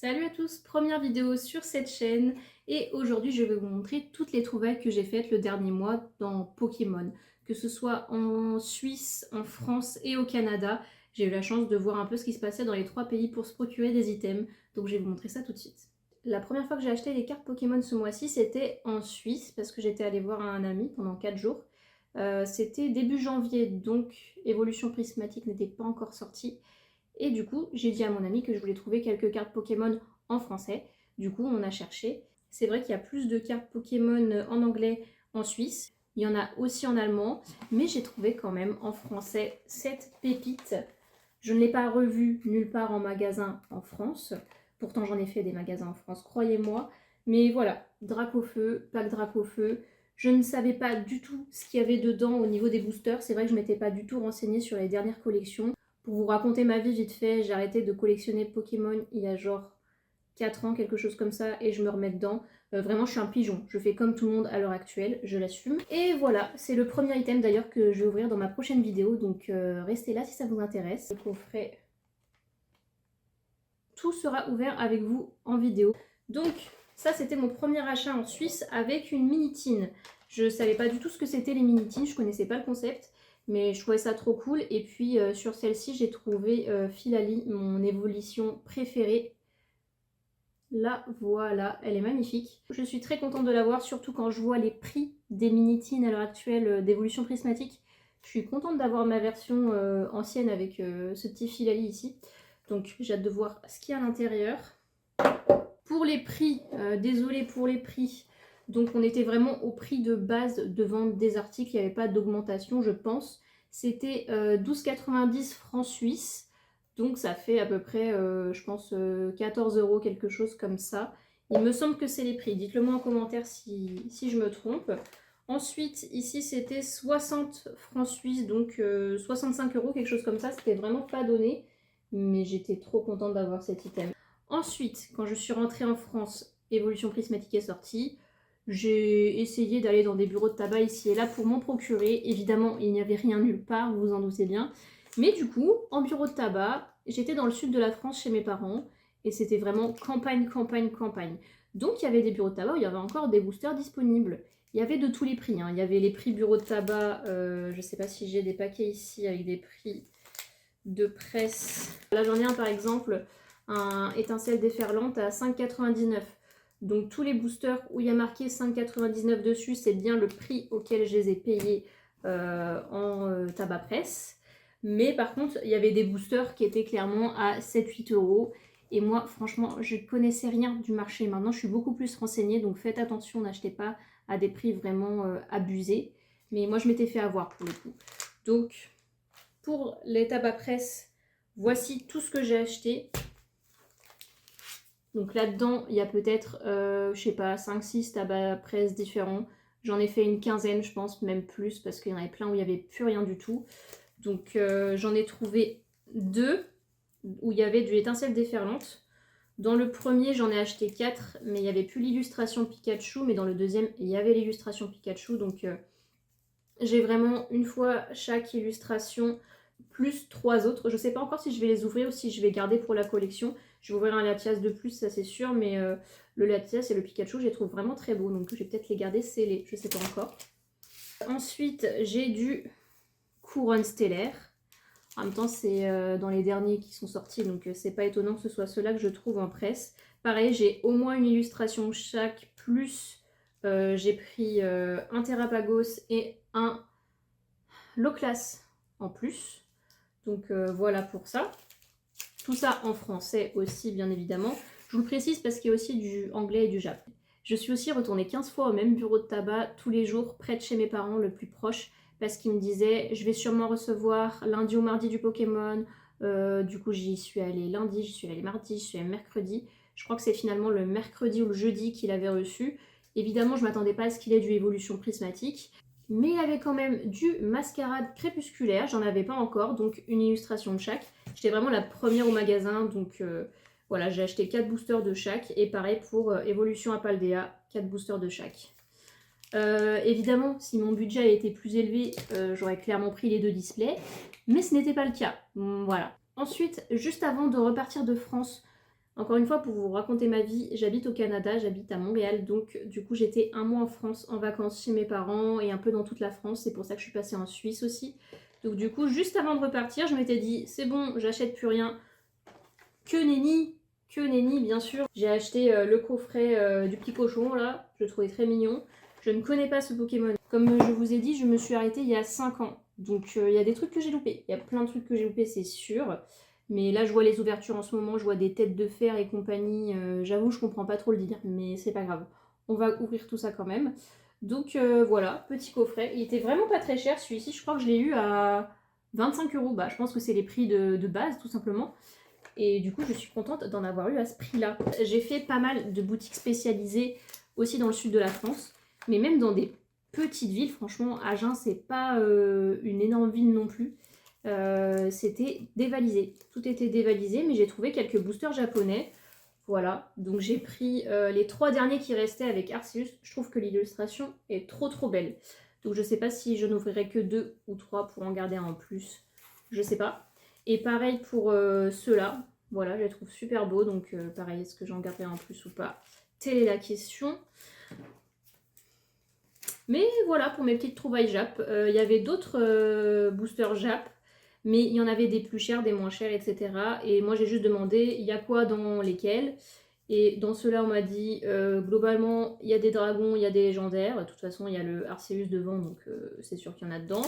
Salut à tous, première vidéo sur cette chaîne et aujourd'hui je vais vous montrer toutes les trouvailles que j'ai faites le dernier mois dans Pokémon. Que ce soit en Suisse, en France et au Canada, j'ai eu la chance de voir un peu ce qui se passait dans les trois pays pour se procurer des items, donc je vais vous montrer ça tout de suite. La première fois que j'ai acheté les cartes Pokémon ce mois-ci, c'était en Suisse parce que j'étais allée voir un ami pendant 4 jours. C'était début janvier, donc Évolution Prismatique n'était pas encore sortie. Et du coup, j'ai dit à mon ami que je voulais trouver quelques cartes Pokémon en français. Du coup, on a cherché. C'est vrai qu'il y a plus de cartes Pokémon en anglais en Suisse. Il y en a aussi en allemand. Mais j'ai trouvé quand même en français cette pépite. Je ne l'ai pas revue nulle part en magasin en France. Pourtant, j'en ai fait des magasins en France, croyez-moi. Mais voilà, Dracofeu, pack Dracofeu. Je ne savais pas du tout ce qu'il y avait dedans au niveau des boosters. C'est vrai que je ne m'étais pas du tout renseignée sur les dernières collections. Pour vous raconter ma vie vite fait, j'ai arrêté de collectionner Pokémon il y a genre 4 ans, quelque chose comme ça, et je me remets dedans. Vraiment, je suis un pigeon. Je fais comme tout le monde à l'heure actuelle, je l'assume. Et voilà, c'est le premier item d'ailleurs que je vais ouvrir dans ma prochaine vidéo, donc restez là si ça vous intéresse. Le coffret, tout sera ouvert avec vous en vidéo. Donc, ça c'était mon premier achat en Suisse avec une Minitine. Je savais pas du tout ce que c'était les Minitines, je connaissais pas le concept. Mais je trouvais ça trop cool. Et puis sur celle-ci, j'ai trouvé Philali, mon évolution préférée. Là, voilà, elle est magnifique. Je suis très contente de l'avoir, surtout quand je vois les prix des Minitines à l'heure actuelle d'évolution prismatique. Je suis contente d'avoir ma version ancienne avec ce petit Philali ici. Donc j'ai hâte de voir ce qu'il y a à l'intérieur. Pour les prix, désolé pour les prix. Donc on était vraiment au prix de base de vente des articles, il n'y avait pas d'augmentation je pense. C'était 12,90 francs suisses, donc ça fait à peu près je pense 14 euros, quelque chose comme ça. Il me semble que c'est les prix, dites-le moi en commentaire si je me trompe. Ensuite ici c'était 60 francs suisses, donc 65 euros, quelque chose comme ça, c'était vraiment pas donné. Mais j'étais trop contente d'avoir cet item. Ensuite, quand je suis rentrée en France, Évolution Prismatique est sortie. J'ai essayé d'aller dans des bureaux de tabac ici et là pour m'en procurer. Évidemment, il n'y avait rien nulle part, vous vous en doutez bien. Mais du coup, en bureau de tabac, j'étais dans le sud de la France chez mes parents. Et c'était vraiment campagne, campagne, campagne. Donc il y avait des bureaux de tabac où il y avait encore des boosters disponibles. Il y avait de tous les prix. Il y avait les prix bureau de tabac. Je ne sais pas si j'ai des paquets ici avec des prix de presse. Là j'en ai un par exemple, un étincelle déferlante à 5,99. Donc tous les boosters où il y a marqué 5,99 dessus, c'est bien le prix auquel je les ai payés en tabac presse. Mais par contre, il y avait des boosters qui étaient clairement à 7-8 euros. Et moi, franchement, je ne connaissais rien du marché. Maintenant, je suis beaucoup plus renseignée. Donc faites attention, n'achetez pas à des prix vraiment abusés. Mais moi, je m'étais fait avoir pour le coup. Donc, pour les tabacs presse, voici tout ce que j'ai acheté. Donc là-dedans, il y a peut-être, je sais pas, 5-6 tabacs presse différents. J'en ai fait une quinzaine, je pense, même plus, parce qu'il y en avait plein où il n'y avait plus rien du tout. Donc j'en ai trouvé 2 où il y avait du étincelle déferlante. Dans le premier, j'en ai acheté 4, mais il n'y avait plus l'illustration Pikachu. Mais dans le deuxième, il y avait l'illustration Pikachu. Donc j'ai vraiment une fois chaque illustration, plus 3 autres. Je ne sais pas encore si je vais les ouvrir ou si je vais garder pour la collection. Je vais ouvrir un Latias de plus, ça c'est sûr, mais le Latias et le Pikachu, je les trouve vraiment très beaux. Donc je vais peut-être les garder scellés, je ne sais pas encore. Ensuite, j'ai du Couronne Stellaire. En même temps, c'est dans les derniers qui sont sortis, donc c'est pas étonnant que ce soit ceux-là que je trouve en presse. Pareil, j'ai au moins une illustration chaque, plus j'ai pris un Terrapagos et un Loclas en plus. Donc voilà pour ça. Tout ça en français aussi, bien évidemment. Je vous le précise parce qu'il y a aussi du anglais et du japon. Je suis aussi retournée 15 fois au même bureau de tabac tous les jours, près de chez mes parents, le plus proche, parce qu'ils me disaient je vais sûrement recevoir lundi ou mardi du Pokémon. Du coup, j'y suis allée lundi, j'y suis allée mardi, j'y suis allée mercredi. Je crois que c'est finalement le mercredi ou le jeudi qu'il avait reçu. Évidemment, je ne m'attendais pas à ce qu'il ait du évolution prismatique. Mais il y avait quand même du mascarade crépusculaire, j'en avais pas encore, donc une illustration de chaque. J'étais vraiment la première au magasin, donc voilà, j'ai acheté 4 boosters de chaque. Et pareil pour Évolution Apaldea, 4 boosters de chaque. Évidemment, si mon budget a été plus élevé, j'aurais clairement pris les 2 displays, mais ce n'était pas le cas. Voilà. Ensuite, juste avant de repartir de France, Encore une fois, pour vous raconter ma vie, j'habite au Canada, j'habite à Montréal, donc du coup j'étais un mois en France en vacances chez mes parents et un peu dans toute la France, c'est pour ça que je suis passée en Suisse aussi. Donc du coup, juste avant de repartir, je m'étais dit, c'est bon, j'achète plus rien, que nenni bien sûr. J'ai acheté le coffret du petit cochon là, je le trouvais très mignon. Je ne connais pas ce Pokémon. Comme je vous ai dit, je me suis arrêtée il y a 5 ans, donc il y a des trucs que j'ai loupés, il y a plein de trucs que j'ai loupés, c'est sûr. Mais là, je vois les ouvertures en ce moment, je vois des têtes de fer et compagnie. J'avoue, je comprends pas trop le délire, mais c'est pas grave. On va ouvrir tout ça quand même. Donc voilà, petit coffret. Il était vraiment pas très cher celui-ci. Je crois que je l'ai eu à 25 €. Bah, je pense que c'est les prix de base, tout simplement. Et du coup, je suis contente d'en avoir eu à ce prix-là. J'ai fait pas mal de boutiques spécialisées aussi dans le sud de la France. Mais même dans des petites villes, franchement, Agen, c'est pas une énorme ville non plus. C'était dévalisé. Tout était dévalisé, mais j'ai trouvé quelques boosters japonais. Voilà, donc j'ai pris les 3 derniers qui restaient avec Arceus. Je trouve que l'illustration est trop belle. Donc je sais pas si je n'ouvrirai que 2 ou 3 pour en garder un en plus. Je sais pas. Et pareil pour ceux-là. Voilà, je les trouve super beaux. Donc pareil, est-ce que j'en garderai un en plus ou pas? Telle est la question. Mais voilà pour mes petites trouvailles Jap. Il y avait d'autres boosters Jap. Mais il y en avait des plus chers, des moins chers, etc. Et moi j'ai juste demandé, il y a quoi dans lesquels? Et dans ceux-là, on m'a dit, globalement, il y a des dragons, il y a des légendaires. De toute façon, il y a le Arceus devant, donc c'est sûr qu'il y en a dedans.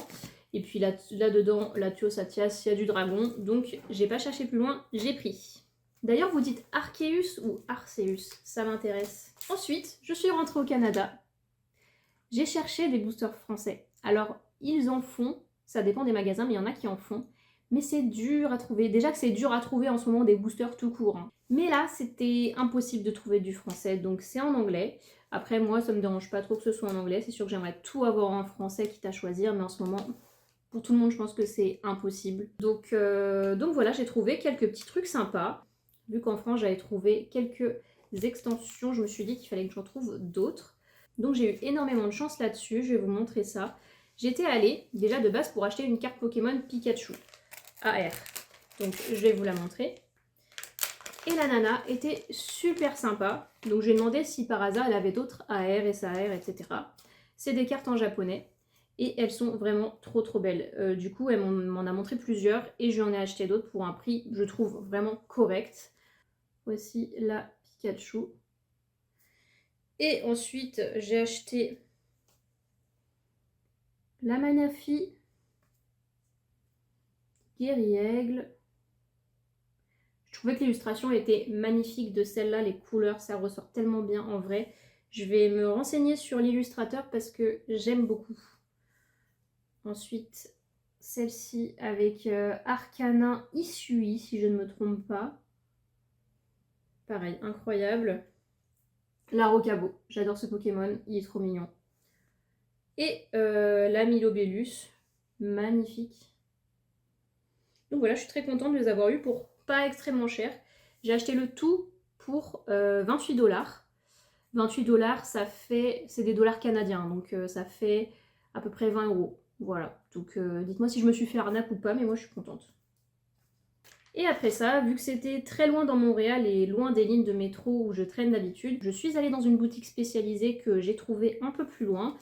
Et puis là-dedans, la Tuosatias, il y a du dragon. Donc j'ai pas cherché plus loin, j'ai pris. D'ailleurs, vous dites Arceus ou Arceus? Ça m'intéresse. Ensuite, je suis rentrée au Canada. J'ai cherché des boosters français. Alors, ils en font, ça dépend des magasins, mais il y en a qui en font. Mais c'est dur à trouver. Déjà que c'est dur à trouver en ce moment des boosters tout court. Hein. Mais là, c'était impossible de trouver du français, donc c'est en anglais. Après, moi, ça me dérange pas trop que ce soit en anglais. C'est sûr que j'aimerais tout avoir en français, quitte à choisir, mais en ce moment, pour tout le monde, je pense que c'est impossible. Donc voilà, j'ai trouvé quelques petits trucs sympas. Vu qu'en France, j'avais trouvé quelques extensions, je me suis dit qu'il fallait que j'en trouve d'autres. Donc j'ai eu énormément de chance là-dessus, je vais vous montrer ça. J'étais allée déjà de base pour acheter une carte Pokémon Pikachu AR. Donc je vais vous la montrer. Et la nana était super sympa. Donc j'ai demandé si par hasard elle avait d'autres AR, SAR, etc. C'est des cartes en japonais. Et elles sont vraiment trop belles. Du coup, elle m'en a montré plusieurs et je lui en ai acheté d'autres pour un prix, je trouve, vraiment correct. Voici la Pikachu. Et ensuite, j'ai acheté la Manafi, Guerriègle. Je trouvais que l'illustration était magnifique de celle-là, les couleurs, ça ressort tellement bien en vrai. Je vais me renseigner sur l'illustrateur parce que j'aime beaucoup. Ensuite, celle-ci avec Arcanin Isui, si je ne me trompe pas. Pareil, incroyable. La Rocabo, j'adore ce Pokémon, il est trop mignon. Et la Milobellus, magnifique. Donc voilà, je suis très contente de les avoir eus pour pas extrêmement cher. J'ai acheté le tout pour 28 $. 28 $, ça fait, c'est des dollars canadiens, donc ça fait à peu près 20 €. Voilà, donc dites-moi si je me suis fait arnaque ou pas, mais moi je suis contente. Et après ça, vu que c'était très loin dans Montréal et loin des lignes de métro où je traîne d'habitude, je suis allée dans une boutique spécialisée que j'ai trouvée un peu plus loin.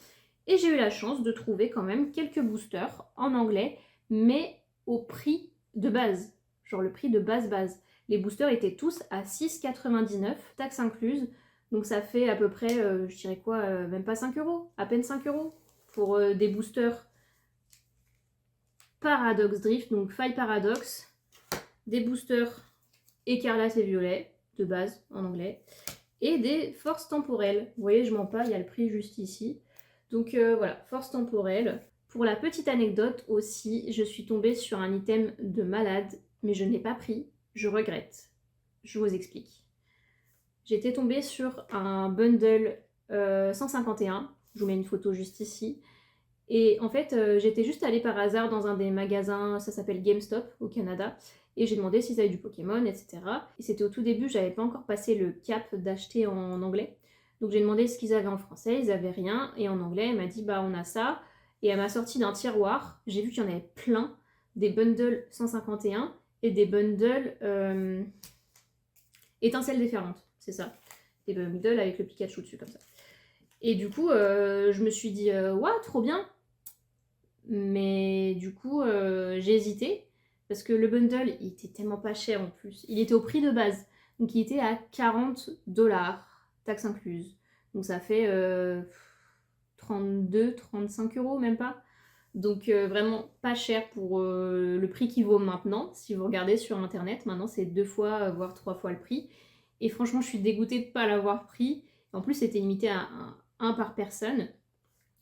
Et j'ai eu la chance de trouver quand même quelques boosters en anglais, mais au prix de base. Genre le prix de base. Les boosters étaient tous à 6,99, taxes incluses. Donc ça fait à peu près, je dirais quoi, même pas 5 €, à peine 5 € pour des boosters Paradox Drift, donc Faille Paradox, des boosters écarlate et violet, de base en anglais, et des forces temporelles. Vous voyez, je mens pas, il y a le prix juste ici. Donc voilà, force temporelle. Pour la petite anecdote aussi, je suis tombée sur un item de malade, mais je ne l'ai pas pris, je regrette. Je vous explique. J'étais tombée sur un bundle 151, je vous mets une photo juste ici, et en fait j'étais juste allée par hasard dans un des magasins, ça s'appelle GameStop au Canada, et j'ai demandé s'ils avaient du Pokémon, etc. Et c'était au tout début, j'avais pas encore passé le cap d'acheter en anglais. Donc j'ai demandé ce qu'ils avaient en français, ils avaient rien, et en anglais elle m'a dit bah on a ça, et elle m'a sorti d'un tiroir, j'ai vu qu'il y en avait plein, des bundles 151 et des bundles Étincelle déferlante, c'est ça. Des bundles avec le Pikachu dessus comme ça. Et du coup, je me suis dit, waouh, trop bien. Mais du coup, j'ai hésité parce que le bundle, il était tellement pas cher en plus. Il était au prix de base. Donc il était à 40$, taxes incluses. Donc ça fait 32-35 € même pas. Donc vraiment pas cher pour le prix qu'il vaut maintenant. Si vous regardez sur internet, maintenant c'est 2 fois, voire 3 fois le prix. Et franchement, je suis dégoûtée de ne pas l'avoir pris. En plus, c'était limité à un par personne.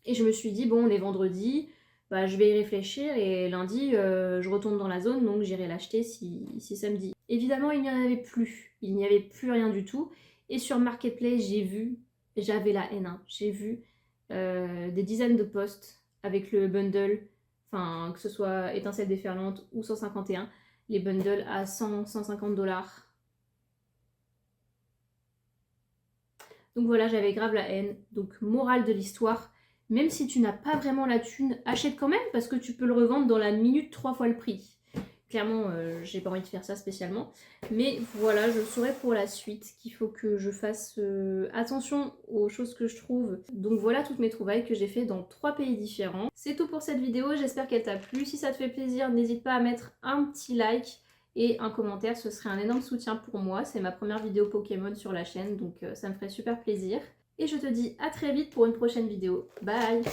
Et je me suis dit, bon, les vendredis, bah, je vais y réfléchir et lundi, je retourne dans la zone, donc j'irai l'acheter si ça me dit. Évidemment, il n'y en avait plus. Il n'y avait plus rien du tout. Et sur Marketplace, j'avais la haine, hein. J'ai vu des dizaines de posts avec le bundle, enfin, que ce soit étincelle déferlante ou 151, les bundles à 100-150$. Donc voilà, j'avais grave la haine. Donc morale de l'histoire, même si tu n'as pas vraiment la thune, achète quand même parce que tu peux le revendre dans la minute 3 fois le prix. Clairement, j'ai pas envie de faire ça spécialement. Mais voilà, je saurai pour la suite qu'il faut que je fasse attention aux choses que je trouve. Donc voilà toutes mes trouvailles que j'ai fait dans 3 pays différents. C'est tout pour cette vidéo, j'espère qu'elle t'a plu. Si ça te fait plaisir, n'hésite pas à mettre un petit like et un commentaire, ce serait un énorme soutien pour moi. C'est ma première vidéo Pokémon sur la chaîne, donc ça me ferait super plaisir. Et je te dis à très vite pour une prochaine vidéo. Bye!